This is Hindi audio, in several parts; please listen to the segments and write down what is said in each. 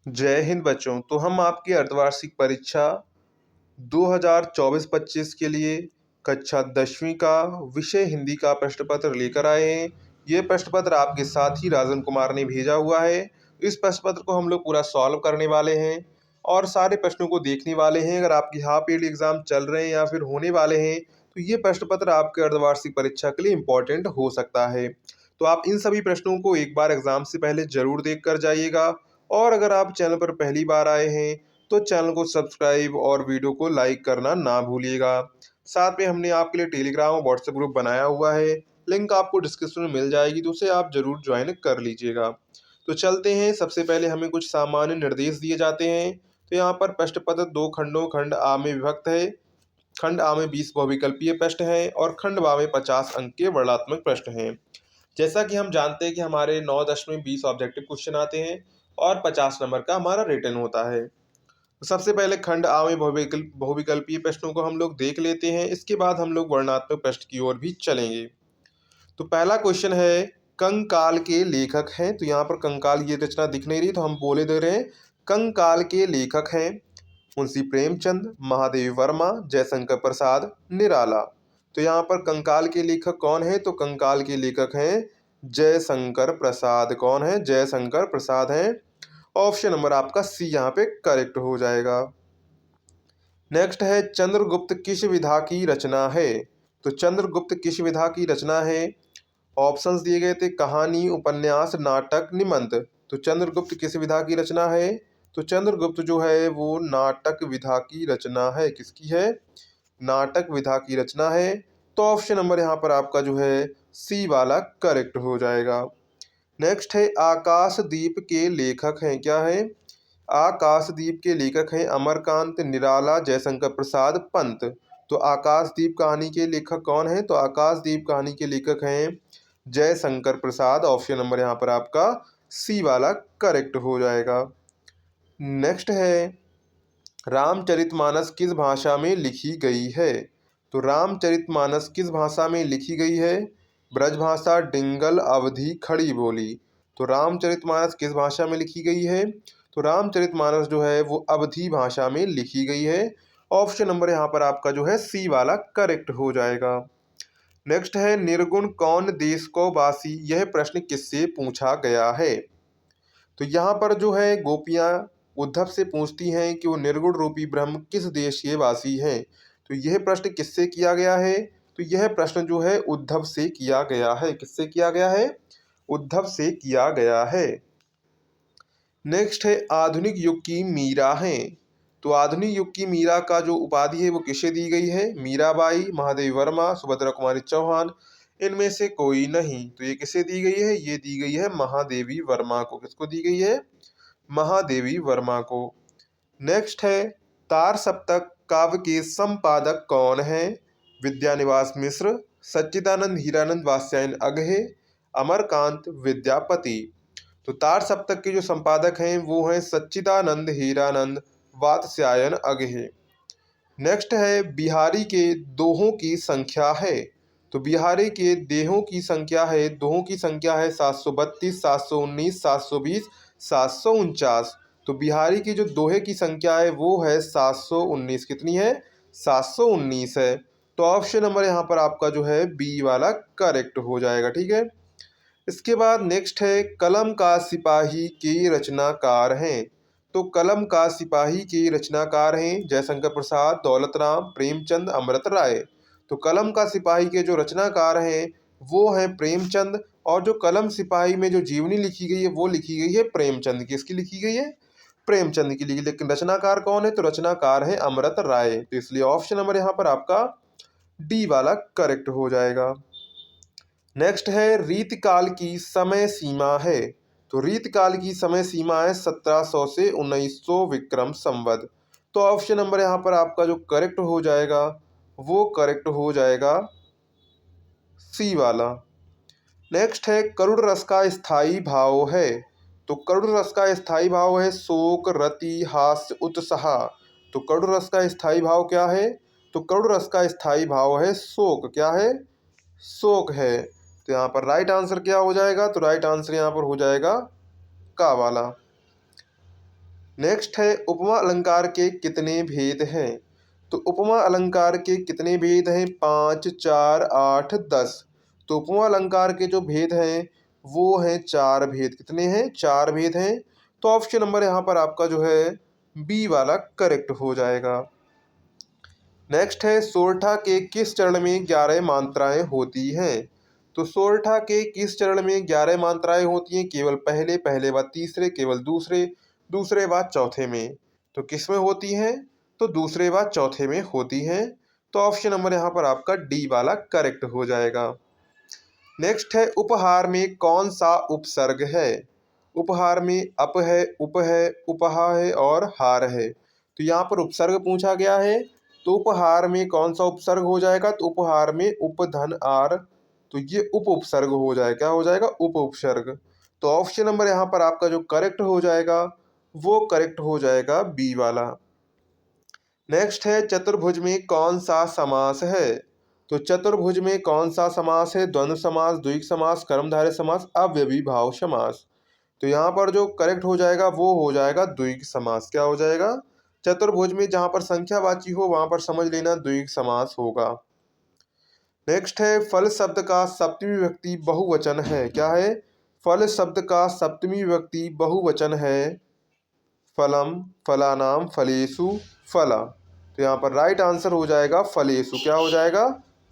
जय हिंद बच्चों। तो हम आपकी अर्धवार्षिक परीक्षा 2024-25 के लिए कक्षा 10वीं का विषय हिंदी का प्रश्न पत्र लेकर आए हैं। ये प्रश्न पत्र आपके साथी राजन कुमार ने भेजा हुआ है। इस प्रश्न पत्र को हम लोग पूरा सॉल्व करने वाले हैं और सारे प्रश्नों को देखने वाले हैं। अगर आपकी हाफ ईयरली एग्जाम चल रहे हैं या फिर होने वाले हैं तो ये प्रश्न पत्र आपके अर्धवार्षिक परीक्षा के लिए इम्पोर्टेंट हो सकता है। तो आप इन सभी प्रश्नों को एक बार एग्जाम से पहले जरूर देख कर जाइएगा। और अगर आप चैनल पर पहली बार आए हैं तो चैनल को सब्सक्राइब और वीडियो को लाइक करना ना भूलिएगा। साथ में हमने आपके लिए टेलीग्राम और व्हाट्सएप ग्रुप बनाया हुआ है, लिंक आपको डिस्क्रिप्शन में मिल जाएगी, तो उसे आप जरूर ज्वाइन कर लीजिएगा। तो चलते हैं। सबसे पहले हमें कुछ सामान्य निर्देश दिए जाते हैं। तो यहाँ पर प्रश्न पत्र दो खंडों खंड आ में विभक्त है। खंड आ में 20 बहुविकल्पीय प्रश्न हैं और खंड बा में 50 अंक के वर्णनात्मक प्रश्न हैं। जैसा कि हम जानते हैं कि हमारे 9 10 में 20 ऑब्जेक्टिव क्वेश्चन आते हैं और 50 नंबर का हमारा रिटर्न होता है। तो सबसे पहले खंड आ में बहुविकल्पीय प्रश्नों को हम लोग देख लेते हैं। इसके बाद हम लोग वर्णनात्मक प्रश्न की ओर भी चलेंगे। तो पहला क्वेश्चन है, कंकाल के लेखक हैं। तो यहाँ पर कंकाल ये रचना दिख नहीं रही तो हम बोले दे रहे हैं कंकाल के लेखक हैं मुंशी प्रेमचंद, महादेवी वर्मा, जयशंकर प्रसाद, निराला। तो यहाँ पर कंकाल के लेखक कौन है? तो कंकाल के लेखक हैं जयशंकर प्रसाद। कौन है? जयशंकर प्रसाद हैं। ऑप्शन नंबर आपका सी यहाँ पे करेक्ट हो जाएगा। नेक्स्ट है, चंद्रगुप्त किस विधा की रचना है? तो चंद्रगुप्त किस विधा की रचना है? ऑप्शंस दिए गए थे, कहानी, उपन्यास, नाटक, निबंध। तो चंद्रगुप्त किस विधा की रचना है? तो चंद्रगुप्त जो है वो नाटक विधा की रचना है। किसकी है? नाटक विधा की रचना है। तो ऑप्शन नंबर यहाँ पर आपका जो है सी वाला करेक्ट हो जाएगा। नेक्स्ट है, आकाशदीप के लेखक हैं। क्या है? आकाशदीप के लेखक हैं अमरकांत, निराला, जयशंकर प्रसाद, पंत। तो आकाशदीप कहानी के लेखक कौन है? तो आकाशदीप कहानी के लेखक हैं जयशंकर प्रसाद। ऑप्शन नंबर यहाँ पर आपका सी वाला करेक्ट हो जाएगा। नेक्स्ट है, रामचरितमानस किस भाषा में लिखी गई है? तो रामचरितमानस किस भाषा में लिखी गई है? ब्रजभाषा, डिंगल, अवधी, खड़ी बोली। तो रामचरितमानस किस भाषा में लिखी गई है? तो रामचरितमानस जो है वो अवधी भाषा में लिखी गई है। ऑप्शन नंबर यहाँ पर आपका जो है सी वाला करेक्ट हो जाएगा। नेक्स्ट है, निर्गुण कौन देश को वासी? यह प्रश्न किससे पूछा गया है? तो यहाँ पर जो है गोपियाँ उद्धव से पूछती हैं कि वो निर्गुण रूपी ब्रह्म किस देश के वासी हैं। तो यह प्रश्न किससे किया गया है? तो यह प्रश्न जो है उद्धव से किया गया है। किससे किया गया है? उद्धव से किया गया है। नेक्स्ट है, आधुनिक युग की मीरा हैं। तो आधुनिक युग की मीरा का जो उपाधि है वो किसे दी गई है? मीराबाई, महादेवी वर्मा, सुभद्रा कुमारी चौहान, इनमें से कोई नहीं। तो ये किसे दी गई है? ये दी गई है महादेवी वर्मा को। किसको दी गई है? महादेवी वर्मा को। नेक्स्ट है, तार सप्तक काव्य के संपादक कौन है? विद्यानिवास मिश्र, सच्चिदानंद हीरानंद वात्स्यायन अगहे, अमरकांत विद्यापति। तो तार सप्तक के जो संपादक हैं वो हैं सच्चिदानंद हीरानंद वात्स्यायन अगहे। नेक्स्ट है, बिहारी के दोहों की संख्या है। तो बिहारी के देहों की संख्या है, दोहों की संख्या है 732, 719, 720, 749। तो बिहारी की जो दोहे की संख्या है वो है 719। कितनी है? 719 है। तो ऑप्शन नंबर यहाँ पर आपका जो है बी वाला करेक्ट हो जाएगा। ठीक है। इसके बाद नेक्स्ट है, कलम का सिपाही के रचनाकार हैं। तो कलम का सिपाही के रचनाकार हैं जयशंकर प्रसाद, दौलत राम, प्रेमचंद, अमृत राय। तो कलम का सिपाही के जो रचनाकार हैं वो हैं प्रेमचंद। और जो कलम सिपाही में जो जीवनी लिखी गई है वो लिखी गई है प्रेमचंद की। इसकी लिखी गई है प्रेमचंद की लिखी, लेकिन रचनाकार कौन है? तो रचनाकार है अमृत राय। तो इसलिए ऑप्शन नंबर यहाँ पर आपका डी वाला करेक्ट हो जाएगा। नेक्स्ट है, रीतकाल की समय सीमा है। तो रीतकाल की समय सीमा है 1700 से 1900 विक्रम संवत। तो ऑप्शन नंबर यहाँ पर आपका जो करेक्ट हो जाएगा वो करेक्ट हो जाएगा सी वाला। नेक्स्ट है, करुण रस का स्थायी भाव है। तो करुण रस का स्थायी भाव है शोक, रति, हास्य, उत्साह। तो करुण रस का स्थायी भाव क्या है? तो करुण रस का स्थायी भाव है शोक। क्या है? शोक है। तो यहाँ पर राइट आंसर क्या हो जाएगा? तो राइट आंसर यहाँ पर हो जाएगा का वाला। नेक्स्ट है उपमा अलंकार के कितने भेद हैं। तो उपमा अलंकार के कितने भेद हैं, 5, 4, 8, 10। तो उपमा अलंकार के जो भेद हैं वो हैं 4 भेद। कितने हैं, 4 भेद हैं। तो ऑप्शन नंबर यहाँ पर आपका जो है बी वाला करेक्ट हो जाएगा। नेक्स्ट है सोरठा के किस चरण में 11 मात्राएं होती हैं। तो सोरठा के किस चरण में 11 मात्राएं होती हैं, केवल पहले, पहले व तीसरे, केवल दूसरे, दूसरे व चौथे में। तो किस में होती हैं, तो दूसरे व चौथे में होती हैं। तो ऑप्शन नंबर यहाँ पर आपका डी वाला करेक्ट हो जाएगा। नेक्स्ट है उपहार में कौन सा उपसर्ग है। उपहार में अप है, उप है, उपहा है और हार है। तो यहाँ पर उपसर्ग पूछा गया है। तो उपहार में कौन सा उपसर्ग हो जाएगा, तो उपहार में उप धन आर। तो ये उप उपसर्ग हो जाएगा, क्या हो जाएगा, उप उपसर्ग। तो ऑप्शन नंबर यहाँ पर आपका जो करेक्ट हो जाएगा वो करेक्ट हो जाएगा बी वाला। नेक्स्ट है चतुर्भुज में कौन सा समास है। तो चतुर्भुज में कौन सा समास है, द्वंद्व समास, द्विग समास, कर्मधारय समास, अव्ययीभाव समास। तो यहाँ पर जो करेक्ट हो जाएगा वो हो जाएगा द्विग समास। क्या हो जाएगा, चतुर्भुज में जहाँ पर संख्यावाची हो वहां पर समझ लेना द्विग समास होगा। नेक्स्ट है फल शब्द का सप्तमी विभक्ति बहुवचन है। क्या है, फल शब्द का सप्तमी विभक्ति बहुवचन है फलम, फलानाम, फलेषु, फला। तो यहाँ पर राइट आंसर हो जाएगा फलेषु। क्या हो जाएगा,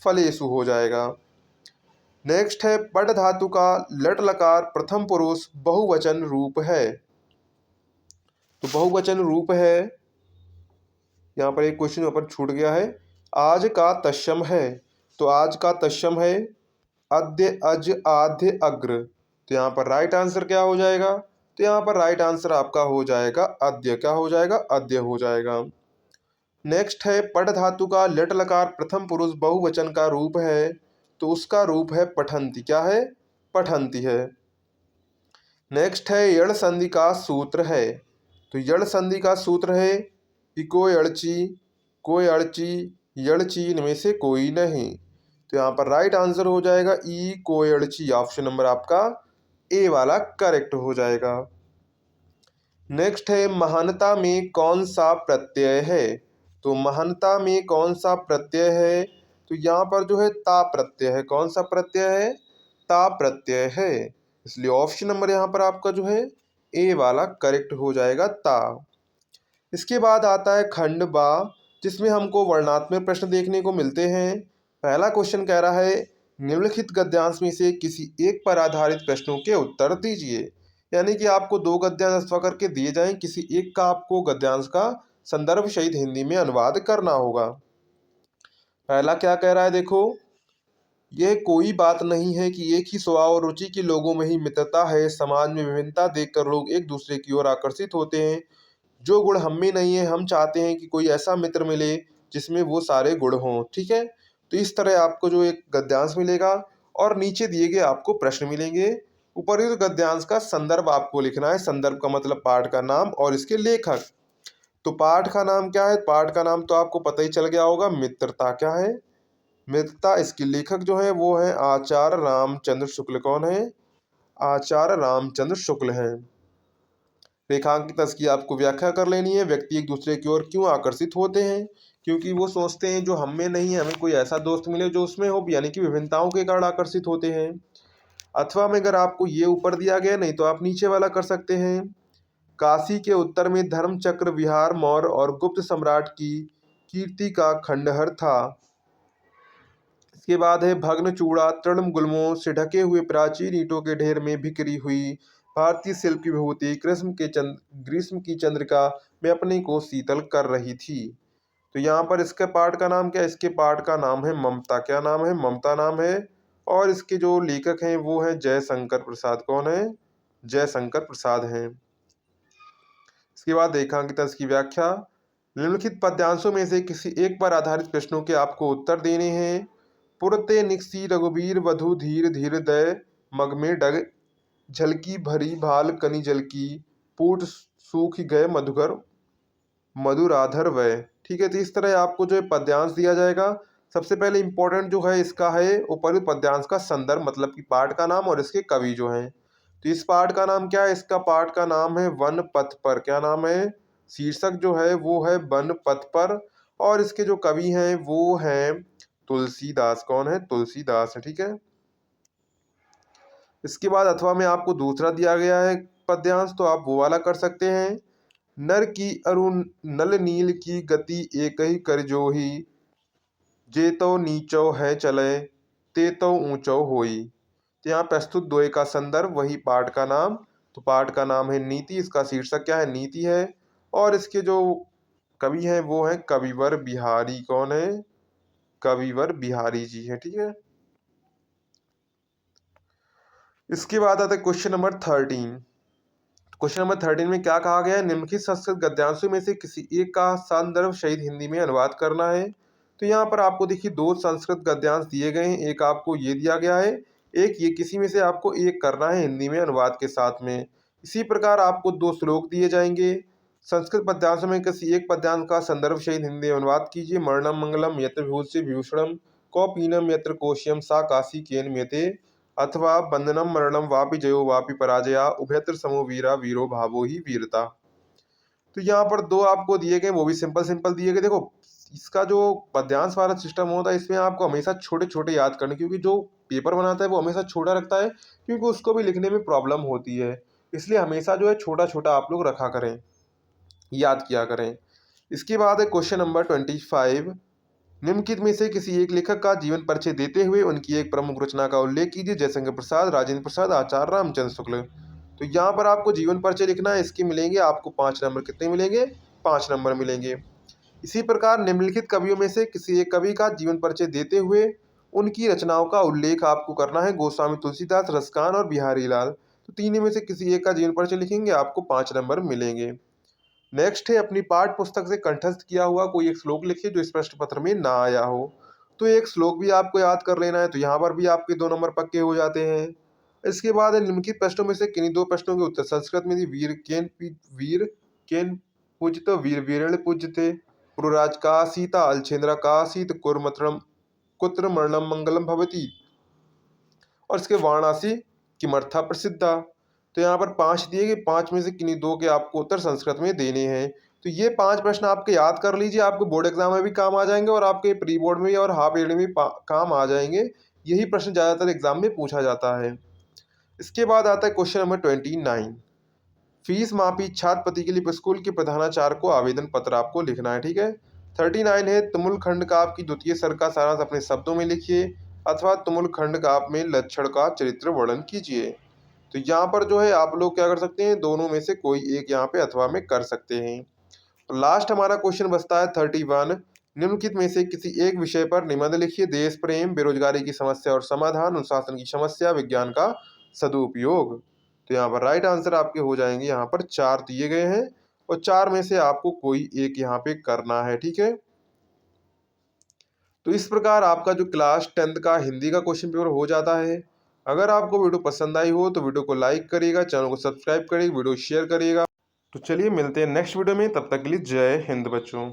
फलेषु हो जाएगा। नेक्स्ट है पट धातु का लट लकार प्रथम पुरुष बहुवचन रूप है। तो बहुवचन रूप है, यहाँ पर एक क्वेश्चन ऊपर छूट गया है। आज का तस्सम है। तो आज का तस्सम है अद्य, अज, आद्य, अग्र। तो यहाँ पर राइट आंसर क्या हो जाएगा, तो यहाँ पर राइट आंसर आपका हो जाएगा अद्य। क्या हो जाएगा, अद्य हो जाएगा। नेक्स्ट है पट धातु का लट लकार प्रथम पुरुष बहुवचन का रूप है। तो उसका रूप है पठंती। क्या है, पठंती है। नेक्स्ट है यण संधि का सूत्र है। तो यण संधि का सूत्र है इको यणची, को यणची, यणची इनमें से कोई नहीं। तो यहाँ पर राइट आंसर हो जाएगा ई को यणची। ऑप्शन नंबर आपका ए वाला करेक्ट हो जाएगा। नेक्स्ट है महानता में कौन सा प्रत्यय है। तो महानता में कौन सा प्रत्यय है, तो यहाँ पर जो है ता प्रत्यय है। कौन सा प्रत्यय है, ता प्रत्यय है। इसलिए ऑप्शन नंबर यहाँ पर आपका जो है ए वाला करेक्ट हो जाएगा, ता। इसके बाद आता है खंड बा, जिसमें हमको वर्णात्मक प्रश्न देखने को मिलते हैं। पहला क्वेश्चन कह रहा है निम्नलिखित गद्यांश में से किसी एक पर आधारित प्रश्नों के उत्तर दीजिए। यानी कि आपको 2 गद्यांश अथवा करके दिए जाएं, किसी एक का आपको गद्यांश का संदर्भ सहित हिंदी में अनुवाद करना होगा। पहला क्या कह रहा है, देखो, यह कोई बात नहीं है कि एक ही स्वभाव और रुचि के लोगों में ही मित्रता है। समाज में विभिन्नता देखकर लोग एक दूसरे की ओर आकर्षित होते हैं। जो गुण हम में नहीं है, हम चाहते हैं कि कोई ऐसा मित्र मिले जिसमें वो सारे गुण हों। ठीक है, तो इस तरह आपको जो एक गद्यांश मिलेगा और नीचे दिए गए आपको प्रश्न मिलेंगे। उपर्युक्त गद्यांश का संदर्भ आपको लिखना है। संदर्भ का मतलब पाठ का नाम और इसके लेखक। तो पाठ का नाम क्या है, पाठ का नाम तो आपको पता ही चल गया होगा, मित्रता। क्या है, मित्रता। इसके लेखक जो है वो है आचार्य रामचंद्र शुक्ल। कौन है, आचार्य रामचंद्र शुक्ल हैं। रेखांकित की आपको व्याख्या कर लेनी है। व्यक्ति एक दूसरे की ओर क्यों आकर्षित होते हैं, क्योंकि वो सोचते हैं जो हम में नहीं है हमें कोई ऐसा दोस्त मिले जो उसमें हो, यानी कि विभिन्नताओं के कारण आकर्षित होते हैं। अथवा में अगर आपको ये ऊपर दिया गया नहीं तो आप नीचे वाला कर सकते हैं। काशी के उत्तर में धर्मचक्र विहार मौर्य और गुप्त सम्राट की कीर्ति का खंडहर था। इसके बाद है भग्न चूड़ा तृण गुल्मों से ढके हुए प्राचीन ईंटों के ढेर में बिखरी हुई भारतीय शिल्प की विभूति ग्रीष्म की चंद्रिका में अपने को शीतल कर रही थी। तो यहाँ पर इसके पाठ का नाम क्या है, इसके पाठ का नाम है ममता। क्या नाम है, ममता नाम है। और इसके जो लेखक हैं वो है जयशंकर प्रसाद। कौन है, जयशंकर प्रसाद हैं। इसके बाद रेखांकित की व्याख्या। निम्नलिखित पद्यांशों में से किसी एक पर आधारित प्रश्नों के आपको उत्तर देने हैं। पुरते निकसी रघुबीर वधु धीर धीर दय मग में डग झलकी भरी भाल कनि जल की पूट सूख गए मधुकर मधुराधर वय। ठीक है, तो इस तरह आपको जो है पद्यांश दिया जाएगा। सबसे पहले इंपॉर्टेंट जो है इसका है ऊपर पद्यांश का संदर्भ, मतलब कि पाठ का नाम और इसके कवि जो हैं। तो इस पाठ का नाम क्या है? इसका पाठ का नाम है वन पथ पर। क्या नाम है? शीर्षक जो है वो है वन पथ पर, और इसके जो कवि हैं वो हैं तुलसीदास। कौन है? तुलसीदास है। ठीक है। इसके बाद अथवा में आपको दूसरा दिया गया है पद्यांश, तो आप वो वाला कर सकते हैं। नर की अरुण नल नील की गति एक ही कर जोही, जे तो नीचो है चले ते तो ऊंचो होई। तो यहाँ प्रस्तुत दोहे का संदर्भ वही पाठ का नाम। तो पाठ का नाम है नीति, इसका शीर्षक क्या है? नीति है। और इसके जो कवि हैं वो हैं कविवर बिहारी। कौन है? कविवर बिहारी जी है। ठीक है। इसके बाद आता है क्वेश्चन नंबर 13। क्वेश्चन नंबर 13 में क्या कहा गया है? निम्नलिखित संस्कृत गद्यांशों में से किसी एक का संदर्भ सहित हिंदी में अनुवाद करना है। तो यहाँ पर आपको देखिए दो संस्कृत गद्यांश दिए गए हैं, एक आपको ये दिया गया है, एक ये। किसी में से आपको एक करना है हिंदी में अनुवाद के साथ में। इसी प्रकार आपको दो श्लोक दिए जाएंगे। संस्कृत पद्यांशों में किसी एक पद्यांश का संदर्भ सहित हिंदी में अनुवाद कीजिए। मरणम मंगलम यत्र विभूषि विभूषणम कौपीनम यत्र कोश्यम सा काशी केन म्यते, अथवा बंधनम मरणम वापि जयो वापि पराजया उभयत्र समो वीरा वीरो भावो ही वीरता। तो यहाँ पर दो आपको दिए गए, वो भी सिंपल सिंपल दिए गए। देखो इसका जो पद्यांश वाला सिस्टम होता है इसमें आपको हमेशा छोटे छोटे याद करने, क्योंकि जो पेपर बनाता है वो हमेशा छोटा रखता है, क्योंकि उसको भी लिखने में प्रॉब्लम होती है। इसलिए हमेशा जो है छोटा छोटा आप लोग रखा करें, याद किया करें। इसके बाद है क्वेश्चन नंबर 25। निम्नलिखित में से किसी एक लेखक का जीवन परिचय देते हुए उनकी एक प्रमुख रचना का उल्लेख कीजिए। जयशंकर प्रसाद, राजेंद्र प्रसाद, आचार्य रामचंद्र शुक्ल। तो यहाँ पर आपको जीवन परिचय लिखना है। इसके मिलेंगे आपको 5 नंबर। कितने मिलेंगे? 5 नंबर मिलेंगे। इसी प्रकार निम्नलिखित कवियों में से किसी एक कवि का जीवन परिचय देते हुए उनकी रचनाओं का उल्लेख आपको करना है। गोस्वामी तुलसीदास, रसकान और बिहारी लाल। तो तीनों में से किसी एक का जीवन परिचय लिखेंगे, आपको 5 नंबर मिलेंगे। नेक्स्ट है अपनी पाठ पुस्तक से कंठस्थ किया हुआ कोई एक श्लोक लिखिए जो इस प्रश्न पत्र में ना आया हो। तो एक श्लोक भी आपको याद कर लेना है, तो यहाँ पर भी आपके 2 नंबर पक्के हो जाते हैं। इसके बाद निम्नलिखित प्रश्नों में से किन्हीं दो प्रश्नों के उत्तर संस्कृत में थी। वीर केन पूजित वीर वीरण पूजते पुरुराज का सीता अलछेन्द्रा का सीत कुरमत्रम कुत्र मरणम मंगलम भवती, और इसके वाराणसी किमर्था प्रसिद्धा। तो यहाँ पर 5 दिए गए, 5 में से किन्हीं दो के आपको उत्तर संस्कृत में देने हैं। तो ये 5 प्रश्न आपके याद कर लीजिए, आपको बोर्ड एग्जाम में भी काम आ जाएंगे और आपके प्री बोर्ड में और हाफ ईयरली में भी काम आ जाएंगे। यही प्रश्न ज़्यादातर एग्जाम में पूछा जाता है। इसके बाद आता है क्वेश्चन नंबर 29। फीस माफी छात्रपति के लिए स्कूल के प्रधानाचार्य को आवेदन पत्र आपको लिखना है। ठीक है। 39 है तुमुल खंड का आपकी द्वितीय सर का सारांश अपने शब्दों में लिखिए, अथवा तुमुल खंड का आप में लक्षण का चरित्र वर्णन कीजिए। तो यहाँ पर जो है आप लोग क्या कर सकते हैं? दोनों में से कोई एक यहाँ पे अथवा में कर सकते हैं। तो लास्ट हमारा क्वेश्चन बचता है 31। निम्नलिखित में से किसी एक विषय पर निबंध लिखिए। देश प्रेम, बेरोजगारी की समस्या और समाधान, अनुशासन की समस्या, विज्ञान का सदुपयोग। तो यहाँ पर राइट आंसर आपके हो जाएंगे। यहाँ पर 4 दिए गए हैं और 4 में से आपको कोई एक यहाँ पे करना है। ठीक है। तो इस प्रकार आपका जो क्लास 10th का हिंदी का क्वेश्चन पेपर हो जाता है। अगर आपको वीडियो पसंद आई हो तो वीडियो को लाइक करिएगा, चैनल को सब्सक्राइब करिएगा, वीडियो शेयर करिएगा। तो चलिए मिलते हैं नेक्स्ट वीडियो में, तब तक के लिए जय हिंद बच्चों।